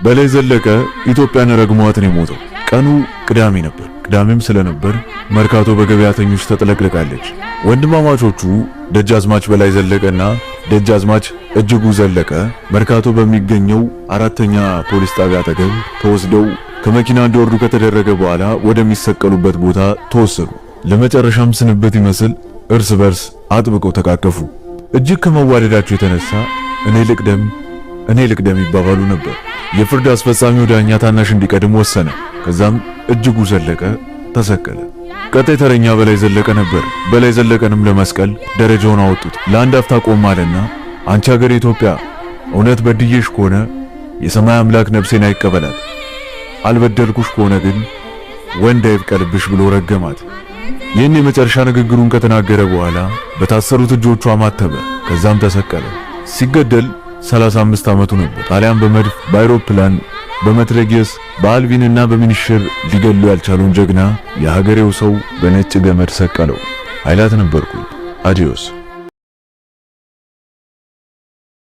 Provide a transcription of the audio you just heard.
በላይ ዘለቀ ኢትዮጵያን ረግሟት ነው የሞተው። ቀኑ ቅዳሜ ነበር። ቅዳሜም ስለነበር መርካቶ በገበያተኞች ተጥለቅልቃለች። ወንድማማቾቹ ደጃዝማች በላይ ዘለቀና ደጃዝማች እጅጉ ዘለቀ መርካቶ በሚገኘው 4ኛ ፖሊስ ጣቢያ አጠገብ ተወስደው ከመኪና እንዲወርዱ ከተደረገ በኋላ ወደሚሰቀሉበት ቦታ ተወሰዱ። ለመጨረሻም ስንበት ይመስል እርስ በርስ አጥብቀው ተቃቀፉ። እጅግ ከመዋደዳቸው የተነሳ እኔ ልቅደም ይባባሉ ነበር። የፍርድ አስፈጻሚው ዳኛ ታናሽ እንዲቀድም ወሰነ። ከዛም እጅጉ ዘለቀ ተሰቀለ። ቀጣይ ተረኛ በላይ ዘለቀ ነበር። በላይ ዘለቀንም ለመስቀል ደረጃውን አወጡት። ለአንድ አፍታ ቆም አለና አንቺ ሀገር ኢትዮጵያ እውነት በድዬሽ ከሆነ የሰማይ አምላክ ነፍሴን አይቀበላት፣ አልበደልኩሽ ከሆነ ግን ወንድ አይብቀልብሽ ብሎ ረገማት። ይህን የመጨረሻ ንግግሩን ከተናገረ በኋላ በታሰሩት እጆቹ አማተበ። ከዛም ተሰቀለ። ሲገደል 35 ዓመቱ ነበር። ጣሊያን በመድፍ በአይሮፕላን በመትረጊየስ በአልቪንና በሚኒሽር ሊገሉ ያልቻሉን ጀግና የሀገሬው ሰው በነጭ ገመድ ሰቀለው። ኃይላት ነበርኩ። አዲዮስ